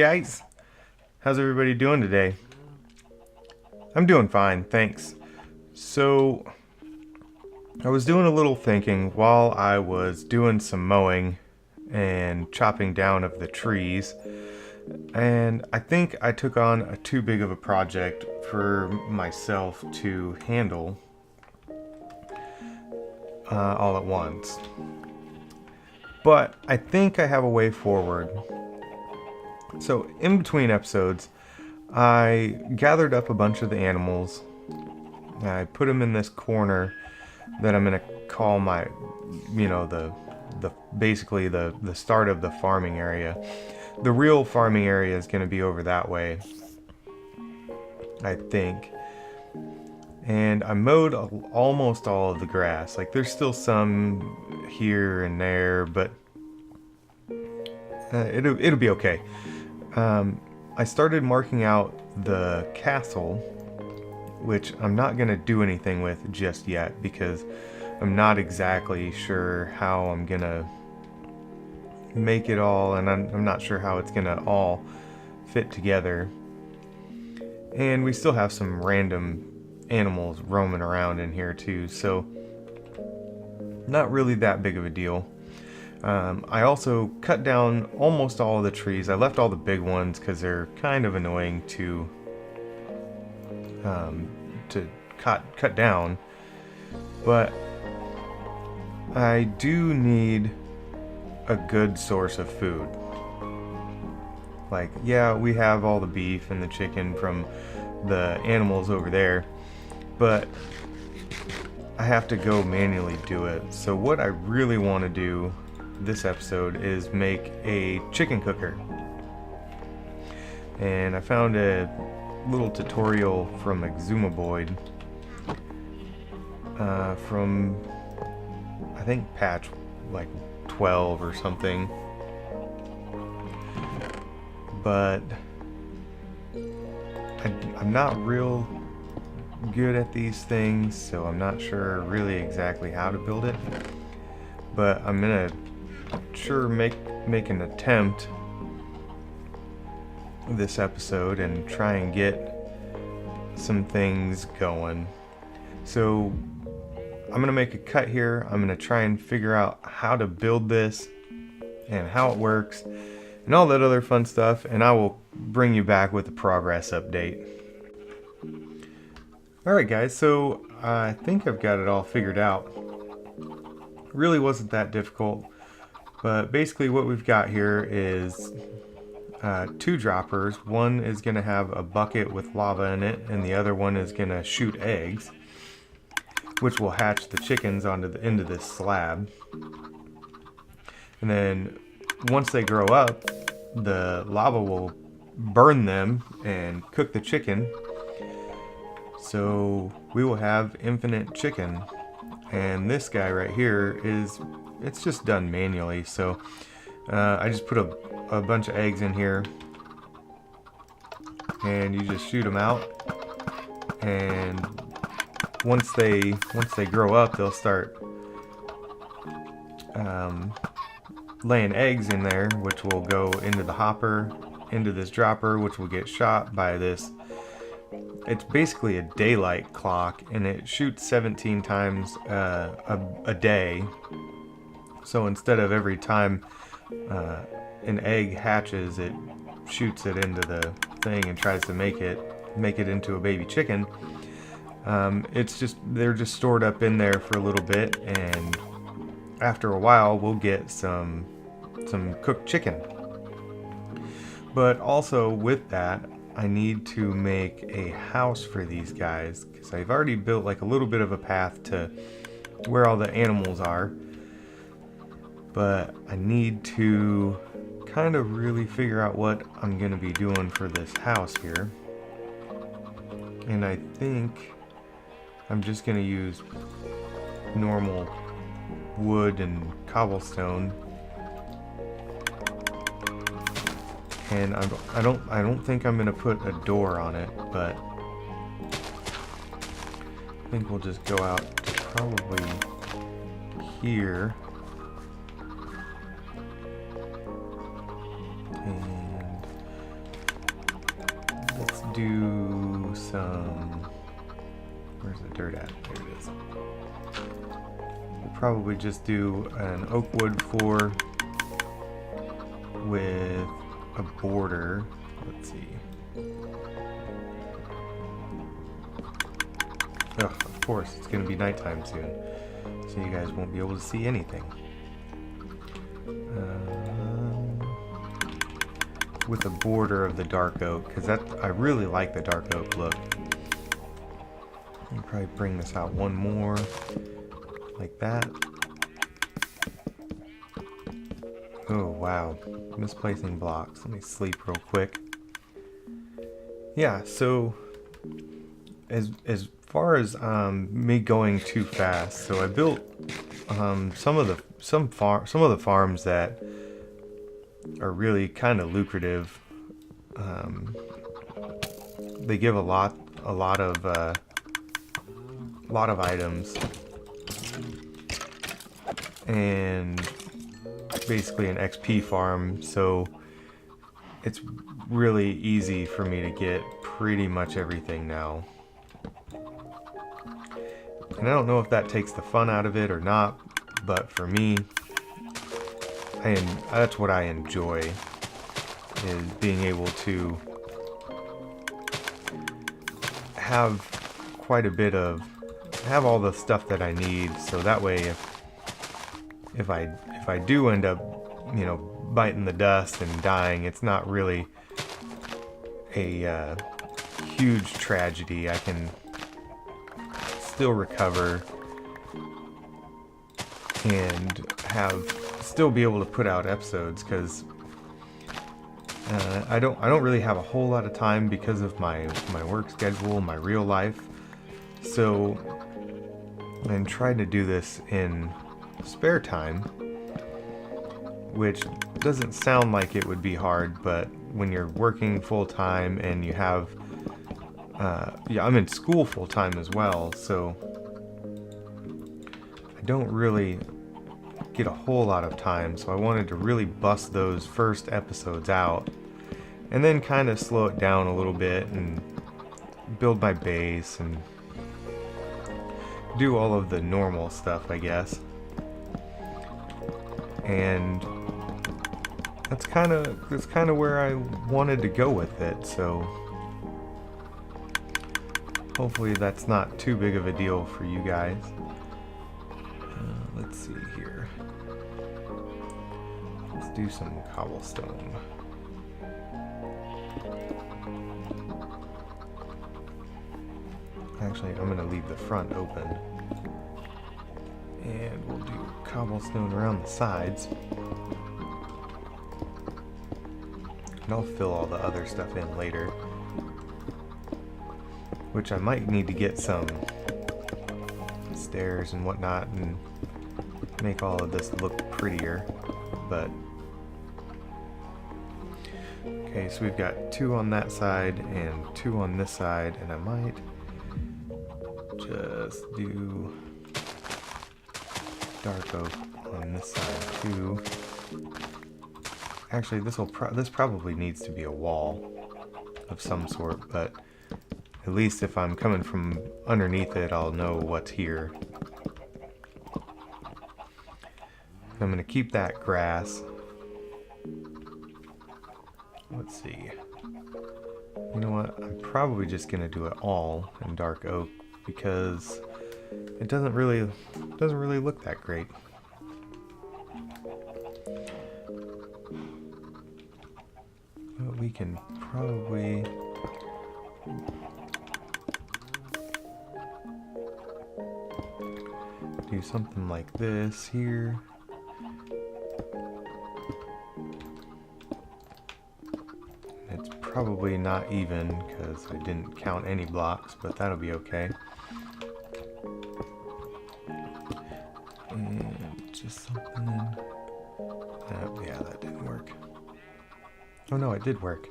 guys, how's everybody doing today? I'm doing fine, thanks. So, I was doing a little thinking while I was doing some mowing and chopping down of the trees, and I think I took on too big of a project for myself to handle all at once. But I think I have a way forward. So in between episodes, I gathered up a bunch of the animals. I put them in this corner that I'm gonna call my, basically the start of the farming area. The real farming area is gonna be over that way, I think. And I mowed almost all of the grass. Like there's still some here and there, but it'll be okay. I started marking out the castle, which I'm not going to do anything with just yet because I'm not exactly sure how I'm going to make it all, and I'm not sure how it's going to all fit together. And we still have some random animals roaming around in here too, so not really that big of a deal. I also cut down almost all of the trees. I left all the big ones because they're kind of annoying to cut down. But I do need a good source of food. Like, yeah, we have all the beef and the chicken from the animals over there, but I have to go manually do it. So what I really want to do this episode is make a chicken cooker, and I found a little tutorial from Exumaboid from I think patch like 12 or something, but I'm not real good at these things, so I'm not sure really exactly how to build it, but I'm gonna sure make an attempt this episode and try and get some things going. So I'm gonna make a cut here. I'm gonna try and figure out how to build this and how it works and all that other fun stuff, and I will bring you back with a progress update. Alright guys, so I think I've got it all figured out. It really wasn't that difficult. But basically what we've got here is two droppers. One is going to have a bucket with lava in it, and the other one is going to shoot eggs, which will hatch the chickens into this slab. And then once they grow up, the lava will burn them and cook the chicken. So we will have infinite chicken. And this guy right here it's just done manually, so I just put a bunch of eggs in here, and you just shoot them out, and once they grow up, they'll start laying eggs in there, which will go into the hopper, into this dropper, which will get shot by this. It's basically a daylight clock, and it shoots 17 times a day. So instead of every time an egg hatches, it shoots it into the thing and tries to make it into a baby chicken. They're just stored up in there for a little bit, and after a while we'll get some cooked chicken. But also with that, I need to make a house for these guys, because I've already built like a little bit of a path to where all the animals are, but I need to kind of really figure out what I'm going to be doing for this house here. And I think I'm just going to use normal wood and cobblestone. And I don't think I'm gonna put a door on it, but I think we'll just go out to probably here. And do some... Where's the dirt at? There it is. We'll probably just do an oak wood floor with a border. Let's see. Oh, of course, it's going to be nighttime soon, so you guys won't be able to see anything. With a border of the dark oak, because I really like the dark oak look. I'll probably bring this out one more, like that. Oh wow, misplacing blocks. Let me sleep real quick. Yeah, so as far as me going too fast, so I built some of the farms that are really kind of lucrative. They give a lot of items, and basically an XP farm, so it's really easy for me to get pretty much everything now. And I don't know if that takes the fun out of it or not, but for me, that's what I enjoy, is being able to have quite a bit of, have all the stuff that I need, so that way if I do end up, you know, biting the dust and dying, it's not really a huge tragedy. I can still recover and still be able to put out episodes, because I don't really have a whole lot of time because of my work schedule, my real life. So I'm trying to do this in spare time, which doesn't sound like it would be hard, but when you're working full time and you have yeah, I'm in school full time as well, so I don't really get a whole lot of time, so I wanted to really bust those first episodes out and then kind of slow it down a little bit and build my base and do all of the normal stuff, I guess. And that's kind of where I wanted to go with it, so hopefully that's not too big of a deal for you guys. Let's see here. Let's do some cobblestone. Actually, I'm going to leave the front open. And we'll do cobblestone around the sides. And I'll fill all the other stuff in later. Which I might need to get some stairs and whatnot and make all of this look prettier, but okay, so we've got 2 on that side and 2 on this side, and I might just do dark oak on this side too. Actually, this probably needs to be a wall of some sort, but at least if I'm coming from underneath it, I'll know what's here. I'm going to keep that grass. Let's see. You know what? I'm probably just going to do it all in dark oak because it doesn't really look that great. But we can probably do something like this here. It's probably not even because I didn't count any blocks, but that'll be okay. And just something. Yeah, that didn't work. Oh no, it did work.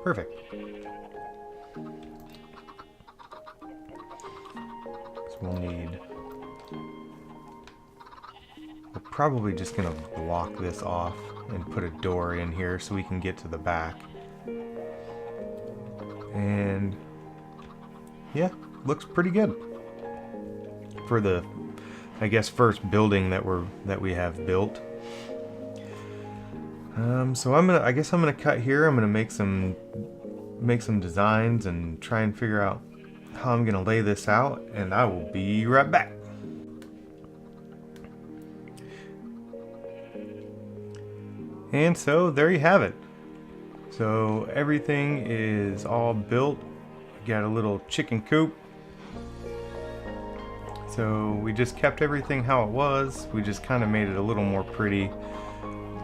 Perfect. So we'll need. We're probably just gonna block this off and put a door in here so we can get to the back. And yeah, looks pretty good for the, I guess, first building that we have built. So I guess I'm gonna cut here. I'm gonna make some designs and try and figure out how I'm gonna lay this out, and I will be right back. And so there you have it. So everything is all built. Got a little chicken coop. So we just kept everything how it was. We just kind of made it a little more pretty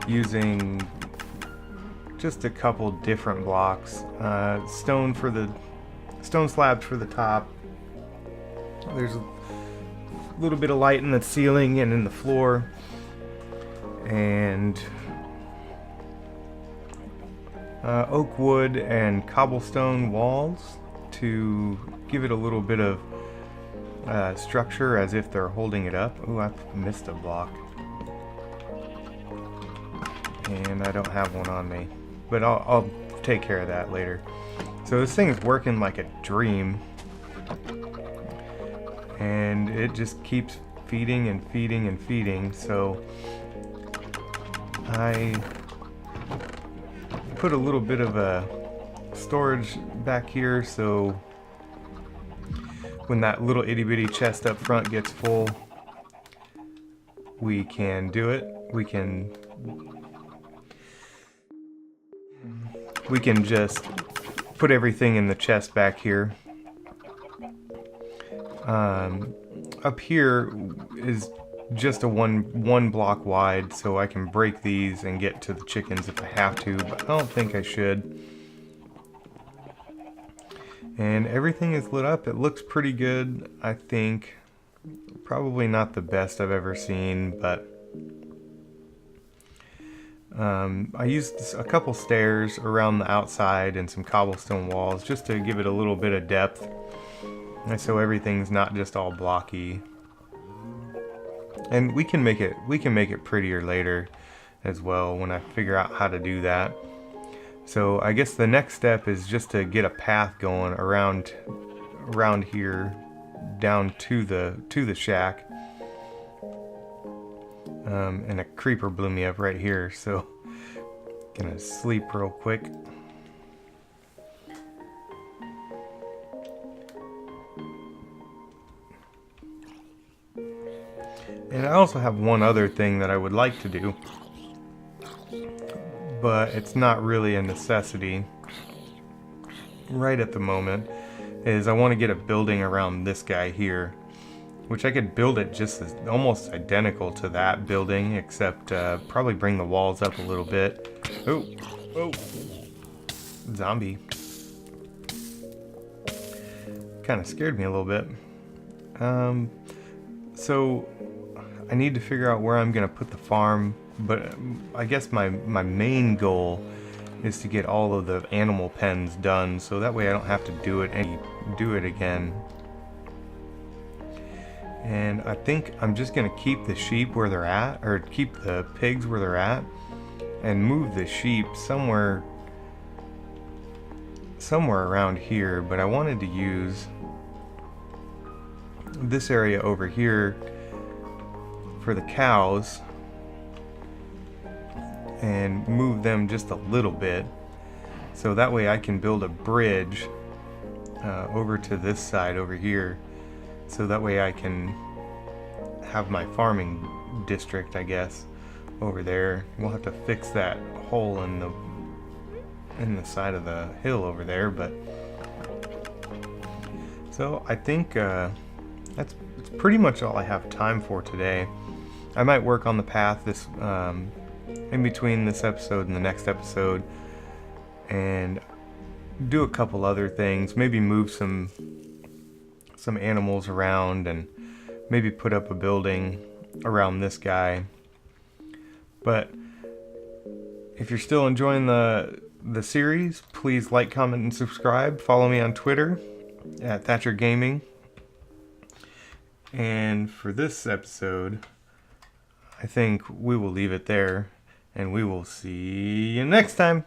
using just a couple different blocks. Stone slabs for the top. There's a little bit of light in the ceiling and in the floor. And oak wood and cobblestone walls to give it a little bit of structure, as if they're holding it up. Ooh, I missed a block. And I don't have one on me. But I'll take care of that later. So this thing is working like a dream. And it just keeps feeding and feeding and feeding. So I put a little bit of a storage back here, so when that little itty bitty chest up front gets full, we can do it. We can just put everything in the chest back here. Up here is just a one block wide, so I can break these and get to the chickens if I have to, but I don't think I should. And everything is lit up. It looks pretty good, I think. Probably not the best I've ever seen, but I used a couple stairs around the outside and some cobblestone walls just to give it a little bit of depth, and so everything's not just all blocky. And we can make it prettier later as well when I figure out how to do that. So I guess the next step is just to get a path going around here down to the shack. And a creeper blew me up right here, so gonna sleep real quick. And I also have one other thing that I would like to do, but it's not really a necessity right at the moment, is I want to get a building around this guy here, which I could build it just as almost identical to that building, except probably bring the walls up a little bit. Oh, zombie. Kind of scared me a little bit. So I need to figure out where I'm gonna put the farm, but I guess my main goal is to get all of the animal pens done, so that way I don't have to do it again. And I think I'm just gonna keep the sheep where they're at, or keep the pigs where they're at, and move the sheep somewhere around here. But I wanted to use this area over here for the cows and move them just a little bit, so that way I can build a bridge over to this side over here, so that way I can have my farming district, I guess, over there. We'll have to fix that hole in the side of the hill over there, but so I think that's pretty much all I have time for today. I might work on the path this in between this episode and the next episode, and do a couple other things. Maybe move some animals around, and maybe put up a building around this guy. But if you're still enjoying the series, please like, comment, and subscribe. Follow me on Twitter at Thatcher Gaming. And for this episode, I think we will leave it there, and we will see you next time.